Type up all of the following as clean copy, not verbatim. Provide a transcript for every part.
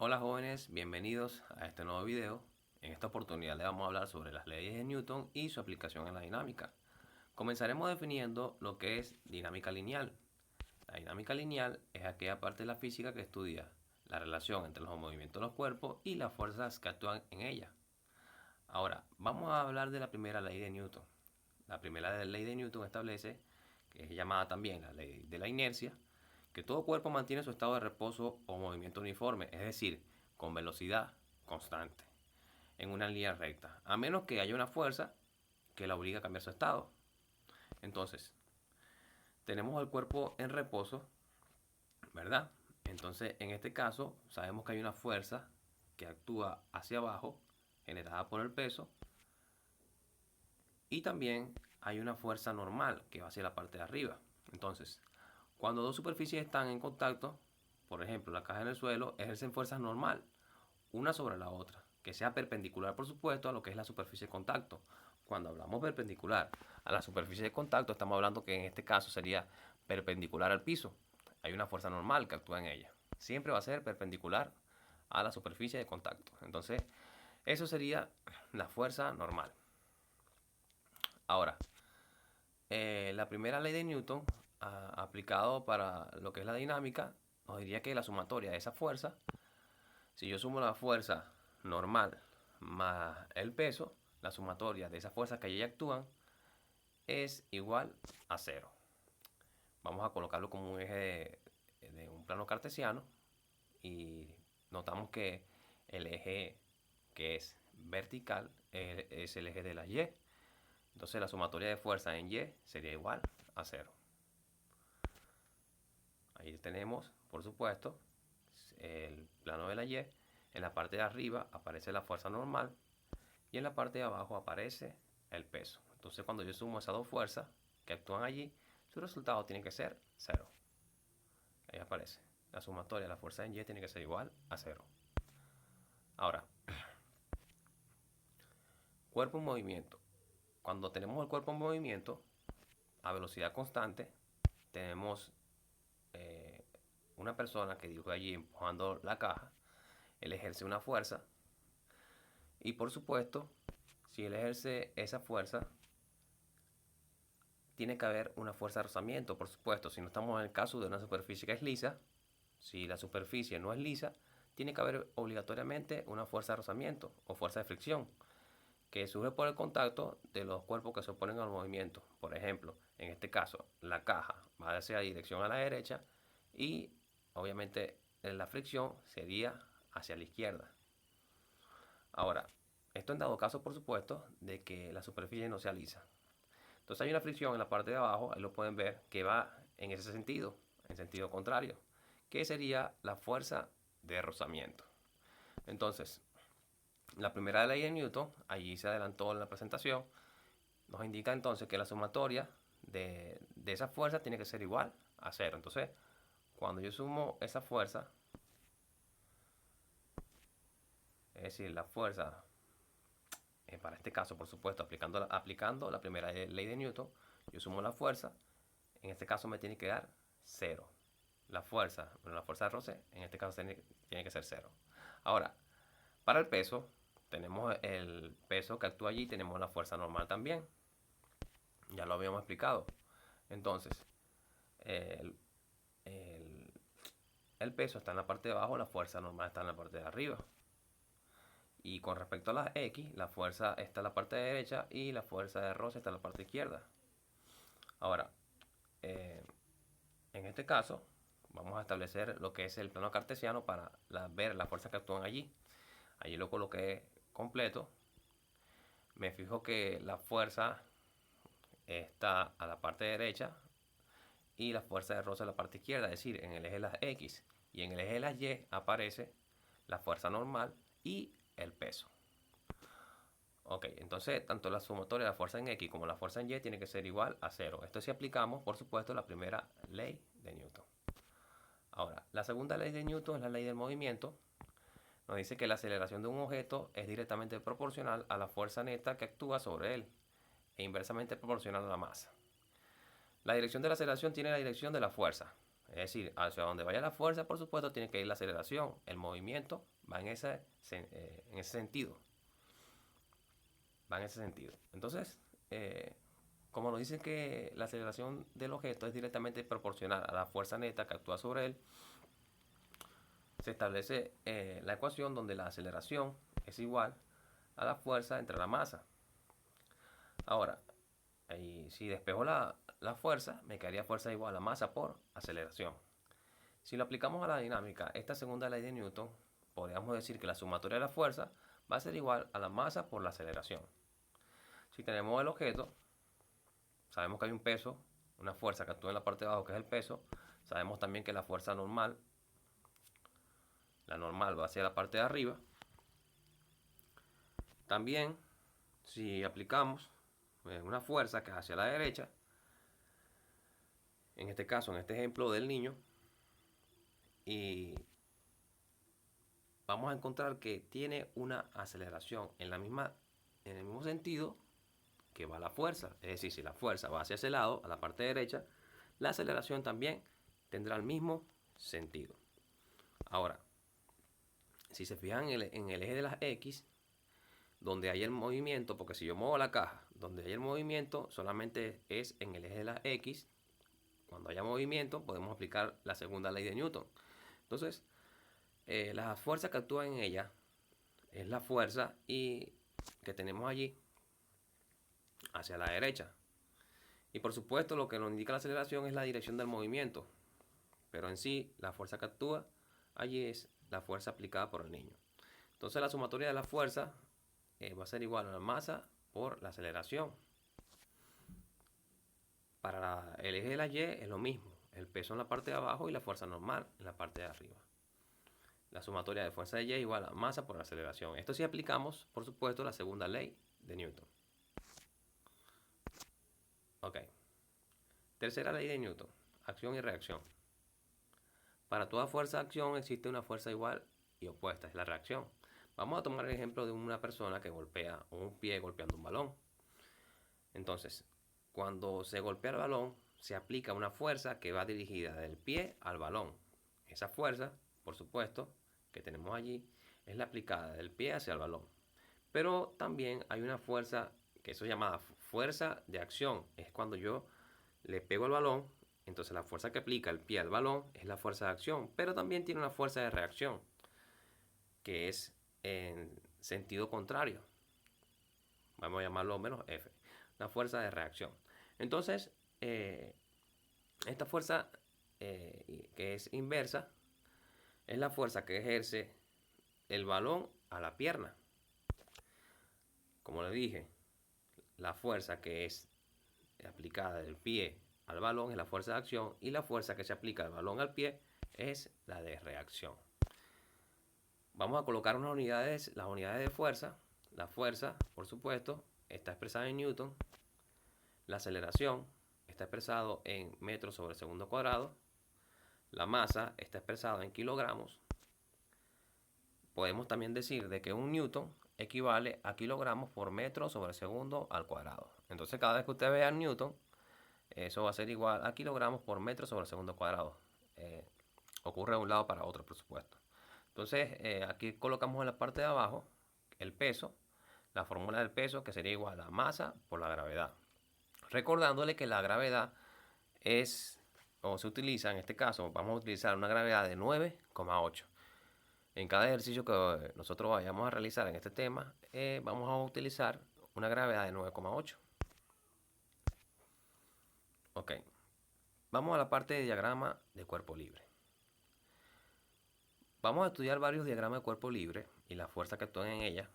Hola jóvenes, bienvenidos a este nuevo video. En esta oportunidad les vamos a hablar sobre las leyes de Newton y su aplicación en la dinámica. Comenzaremos definiendo lo que es dinámica lineal. La dinámica lineal es aquella parte de la física que estudia la relación entre los movimientos de los cuerpos y las fuerzas que actúan en ella. Ahora, vamos a hablar de la primera ley de Newton. La primera ley de Newton establece, que es llamada también la ley de la inercia, que todo cuerpo mantiene su estado de reposo o movimiento uniforme, es decir, con velocidad constante, en una línea recta, a menos que haya una fuerza que la obligue a cambiar su estado. Entonces, tenemos el cuerpo en reposo, ¿verdad? Entonces, en este caso, sabemos que hay una fuerza que actúa hacia abajo, generada por el peso, y también hay una fuerza normal que va hacia la parte de arriba. Entonces, cuando dos superficies están en contacto, por ejemplo, la caja en el suelo, ejercen fuerzas normal, una sobre la otra, que sea perpendicular, por supuesto, a lo que es la superficie de contacto. Cuando hablamos perpendicular a la superficie de contacto, estamos hablando que en este caso sería perpendicular al piso. Hay una fuerza normal que actúa en ella. Siempre va a ser perpendicular a la superficie de contacto. Entonces, eso sería la fuerza normal. Ahora, la primera ley de Newton, aplicado para lo que es la dinámica, nos diría que la sumatoria de esa fuerza, si yo sumo la fuerza normal más el peso, la sumatoria de esas fuerzas que allí actúan es igual a cero. Vamos a colocarlo como un eje de un plano cartesiano y notamos que el eje que es vertical es el eje de la Y. Entonces la sumatoria de fuerza en Y sería igual a cero. Ahí tenemos, por supuesto, el plano de la Y. En la parte de arriba aparece la fuerza normal y en la parte de abajo aparece el peso. Entonces cuando yo sumo esas dos fuerzas que actúan allí, su resultado tiene que ser cero. Ahí aparece. La sumatoria de la fuerza en Y tiene que ser igual a cero. Ahora, cuerpo en movimiento. Cuando tenemos el cuerpo en movimiento a velocidad constante, tenemos una persona que dibuja allí empujando la caja. Él ejerce una fuerza y por supuesto, si él ejerce esa fuerza, tiene que haber una fuerza de rozamiento, por supuesto. Si no estamos en el caso de una superficie que es lisa, si la superficie no es lisa, tiene que haber obligatoriamente una fuerza de rozamiento o fuerza de fricción que surge por el contacto de los cuerpos que se oponen al movimiento. Por ejemplo, en este caso, la caja va hacia dirección a la derecha y obviamente la fricción sería hacia la izquierda. Ahora, esto en dado caso, por supuesto, de que la superficie no sea lisa. Entonces hay una fricción en la parte de abajo, ahí lo pueden ver, que va en ese sentido, en sentido contrario, que sería la fuerza de rozamiento. Entonces, la primera ley de Newton, allí se adelantó en la presentación, nos indica entonces que la sumatoria de esa fuerza tiene que ser igual a cero. Entonces, cuando yo sumo esa fuerza, es decir, la fuerza, para este caso, por supuesto, aplicando la primera ley de Newton, yo sumo la fuerza, en este caso me tiene que dar cero. La fuerza de roce, en este caso tiene que ser cero. Ahora, para el peso, tenemos el peso que actúa allí, tenemos la fuerza normal también. Ya lo habíamos explicado. Entonces, el, el, el peso está en la parte de abajo, la fuerza normal está en la parte de arriba. Y con respecto a las X, la fuerza está en la parte derecha y la fuerza de roce está en la parte izquierda. Ahora, eh, en este caso, vamos a establecer lo que es el plano cartesiano para ver las fuerzas que actúan allí. Allí lo coloqué completo. Me fijo que la fuerza está a la parte derecha y la fuerza de roce a la parte izquierda, es decir, en el eje de las X y en el eje de las Y aparece la fuerza normal y el peso. Ok, entonces tanto la sumatoria de la fuerza en X como la fuerza en Y tiene que ser igual a cero. Esto si aplicamos, por supuesto, la primera ley de Newton. Ahora, la segunda ley de Newton es la ley del movimiento. Nos dice que la aceleración de un objeto es directamente proporcional a la fuerza neta que actúa sobre él e inversamente proporcional a la masa. La dirección de la aceleración tiene la dirección de la fuerza, es decir, hacia donde vaya la fuerza, por supuesto, tiene que ir la aceleración. El movimiento va en ese sentido. Va en ese sentido. Entonces, como nos dicen que la aceleración del objeto es directamente proporcional a la fuerza neta que actúa sobre él, se establece la ecuación donde la aceleración es igual a la fuerza entre la masa. Ahora, si despejo la fuerza, me quedaría fuerza igual a masa por aceleración. Si lo aplicamos a la dinámica, esta segunda ley de Newton, podríamos decir que la sumatoria de la fuerza va a ser igual a la masa por la aceleración. Si tenemos el objeto, sabemos que hay un peso, una fuerza que actúa en la parte de abajo, que es el peso. Sabemos también que la fuerza normal, va hacia la parte de arriba. También, si aplicamos una fuerza que es hacia la derecha, en este caso, en este ejemplo del niño, y vamos a encontrar que tiene una aceleración en el mismo sentido que va la fuerza. Es decir, si la fuerza va hacia ese lado, a la parte derecha, la aceleración también tendrá el mismo sentido. Ahora, si se fijan en el eje de las X, donde hay el movimiento, porque si yo muevo la caja, donde hay el movimiento solamente es en el eje de las X. Cuando haya movimiento podemos aplicar la segunda ley de Newton. Entonces, la fuerza que actúa en ella es la fuerza que tenemos allí hacia la derecha. Y por supuesto lo que nos indica la aceleración es la dirección del movimiento. Pero en sí, la fuerza que actúa allí es la fuerza aplicada por el niño. Entonces la sumatoria de la fuerza va a ser igual a la masa por la aceleración. Para el eje de la Y es lo mismo. El peso en la parte de abajo y la fuerza normal en la parte de arriba. La sumatoria de fuerza de Y igual a masa por aceleración. Esto sí aplicamos, por supuesto, la segunda ley de Newton. Ok. Tercera ley de Newton. Acción y reacción. Para toda fuerza de acción existe una fuerza igual y opuesta, es la reacción. Vamos a tomar el ejemplo de una persona que golpea un pie golpeando un balón. Entonces, cuando se golpea el balón, se aplica una fuerza que va dirigida del pie al balón. Esa fuerza, por supuesto, que tenemos allí, es la aplicada del pie hacia el balón. Pero también hay una fuerza que es llamada fuerza de acción. Es cuando yo le pego al balón, entonces la fuerza que aplica el pie al balón es la fuerza de acción. Pero también tiene una fuerza de reacción, que es en sentido contrario. Vamos a llamarlo menos F. La fuerza de reacción. Entonces, esta fuerza que es inversa es la fuerza que ejerce el balón a la pierna. Como les dije, la fuerza que es aplicada del pie al balón es la fuerza de acción y la fuerza que se aplica del balón al pie es la de reacción. Vamos a colocar las unidades de fuerza. La fuerza, por supuesto, está expresada en Newton. La aceleración está expresado en metros sobre segundo cuadrado. La masa está expresada en kilogramos. Podemos también decir de que un newton equivale a kilogramos por metro sobre segundo al cuadrado. Entonces cada vez que usted vea newton, eso va a ser igual a kilogramos por metro sobre segundo cuadrado. Ocurre de un lado para otro, por supuesto. Entonces aquí colocamos en la parte de abajo el peso, la fórmula del peso, que sería igual a masa por la gravedad. Recordándole que la gravedad es, o se utiliza en este caso, vamos a utilizar una gravedad de 9,8. En cada ejercicio que nosotros vayamos a realizar en este tema, vamos a utilizar una gravedad de 9,8. Ok. Vamos a la parte de diagrama de cuerpo libre. Vamos a estudiar varios diagramas de cuerpo libre y la fuerza que actúan en ella.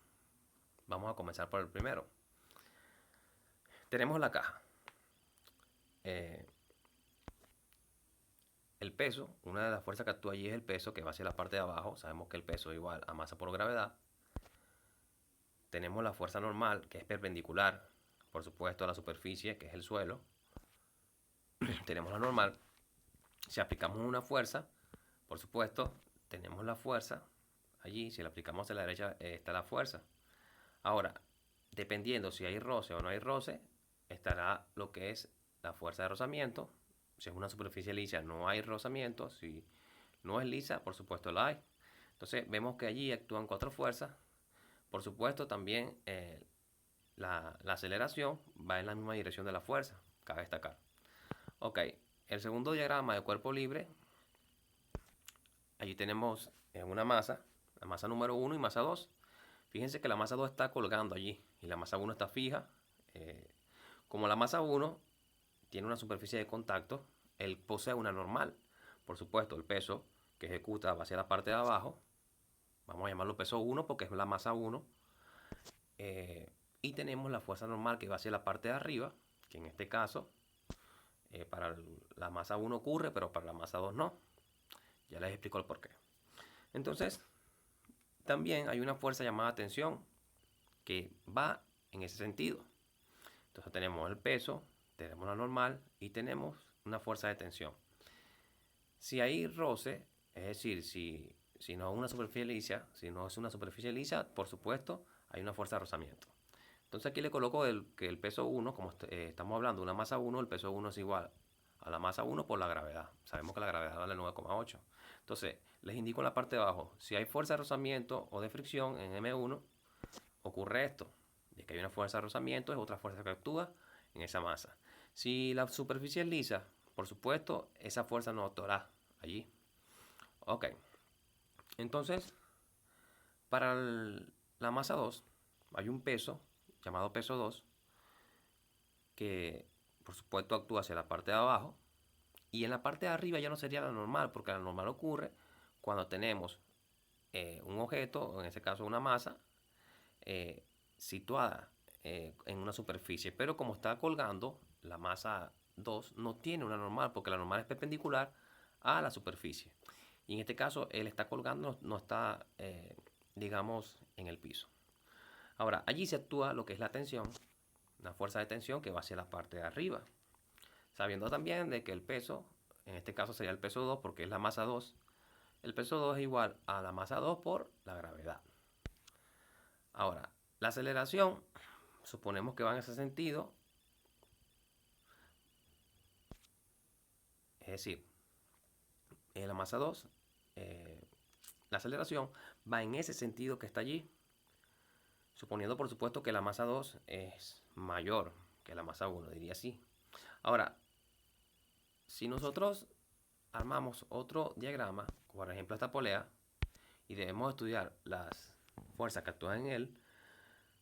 Vamos a comenzar por el primero. Tenemos la caja. El peso, una de las fuerzas que actúa allí es el peso, que va hacia la parte de abajo. Sabemos que el peso es igual a masa por gravedad. Tenemos la fuerza normal, que es perpendicular, por supuesto, a la superficie, que es el suelo. Tenemos la normal. Si aplicamos una fuerza, por supuesto, tenemos la fuerza allí. Si la aplicamos a la derecha, está la fuerza. Ahora, dependiendo si hay roce o no hay roce, estará lo que es la fuerza de rozamiento. Si es una superficie lisa no hay rozamiento, si no es lisa, por supuesto la hay. Entonces vemos que allí actúan 4 fuerzas. Por supuesto también la aceleración va en la misma dirección de la fuerza, cabe destacar. Ok, el segundo diagrama de cuerpo libre, allí tenemos una masa, la masa número 1 y masa 2. Fíjense que la masa 2 está colgando allí y la masa 1 está fija. Como la masa 1 tiene una superficie de contacto, él posee una normal. Por supuesto, el peso que ejecuta va hacia la parte de abajo. Vamos a llamarlo peso 1 porque es la masa 1. Y tenemos la fuerza normal que va hacia la parte de arriba, que en este caso para la masa 1 ocurre, pero para la masa 2 no. Ya les explico el porqué. Entonces, también hay una fuerza llamada tensión que va en ese sentido. Entonces tenemos el peso, tenemos la normal y tenemos una fuerza de tensión. Si hay roce, es decir, si no es una superficie lisa, si no es una superficie lisa, por supuesto, hay una fuerza de rozamiento. Entonces aquí le coloco que el peso 1, como estamos hablando de una masa 1, el peso 1 es igual a la masa 1 por la gravedad. Sabemos que la gravedad vale 9,8. Entonces, les indico en la parte de abajo, si hay fuerza de rozamiento o de fricción en M1, ocurre esto, de que hay una fuerza de rozamiento, es otra fuerza que actúa en esa masa. Si la superficie es lisa, por supuesto, esa fuerza no actuará allí. Ok, entonces, para la masa 2, hay un peso llamado peso 2, que por supuesto actúa hacia la parte de abajo, y en la parte de arriba ya no sería la normal, porque la normal ocurre cuando tenemos un objeto, en este caso una masa, situada en una superficie, pero como está colgando, la masa 2 no tiene una normal, porque la normal es perpendicular a la superficie. Y en este caso, él está colgando, no está, digamos, en el piso. Ahora, allí se actúa lo que es la tensión, una fuerza de tensión que va hacia la parte de arriba. Sabiendo también de que el peso, en este caso sería el peso 2 porque es la masa 2, el peso 2 es igual a la masa 2 por la gravedad. Ahora, la aceleración, suponemos que va en ese sentido, es decir, la masa 2, la aceleración va en ese sentido que está allí, suponiendo por supuesto que la masa 2 es mayor que la masa 1, diría así. Ahora, si nosotros armamos otro diagrama, por ejemplo esta polea, y debemos estudiar las fuerzas que actúan en él,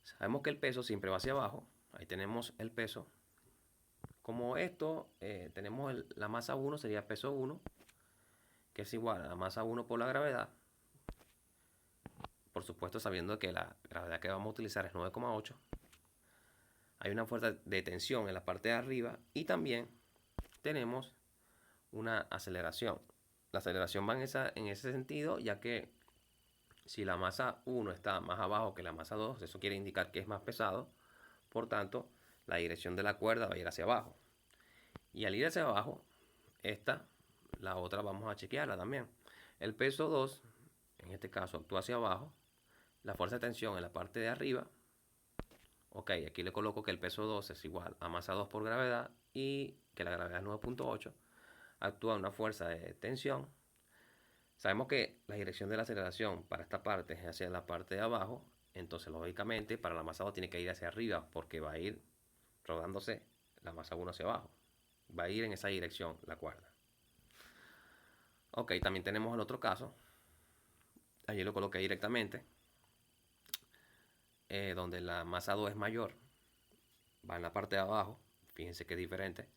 sabemos que el peso siempre va hacia abajo. Ahí tenemos el peso. Como esto, tenemos la masa 1, sería peso 1, que es igual a la masa 1 por la gravedad. Por supuesto, sabiendo que la gravedad que vamos a utilizar es 9,8. Hay una fuerza de tensión en la parte de arriba y también tenemos una aceleración. La aceleración va en ese sentido, ya que si la masa 1 está más abajo que la masa 2, eso quiere indicar que es más pesado. Por tanto, la dirección de la cuerda va a ir hacia abajo. Y al ir hacia abajo, la otra vamos a chequearla también. El peso 2, en este caso, actúa hacia abajo. La fuerza de tensión en la parte de arriba. Ok, aquí le coloco que el peso 2 es igual a masa 2 por gravedad y que la gravedad es 9,8. Actúa una fuerza de tensión. Sabemos que la dirección de la aceleración para esta parte es hacia la parte de abajo. Entonces, lógicamente, para la masa 2 tiene que ir hacia arriba porque va a ir rodándose la masa 1 hacia abajo. Va a ir en esa dirección la cuerda. Ok, también tenemos el otro caso. Allí lo coloqué directamente. Donde la masa 2 es mayor. Va en la parte de abajo. Fíjense que es diferente.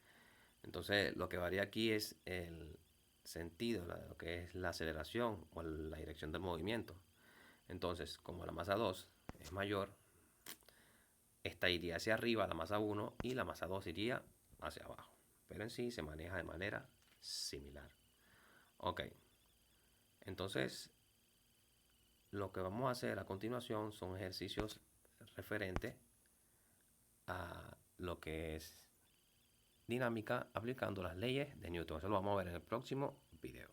Entonces lo que varía aquí es el sentido, lo que es la aceleración o la dirección del movimiento. Entonces, como la masa 2 es mayor, esta iría hacia arriba, la masa 1, y la masa 2 iría hacia abajo. Pero en sí se maneja de manera similar. Ok. Entonces, lo que vamos a hacer a continuación son ejercicios referentes a lo que es dinámica aplicando las leyes de Newton. Eso lo vamos a ver en el próximo video.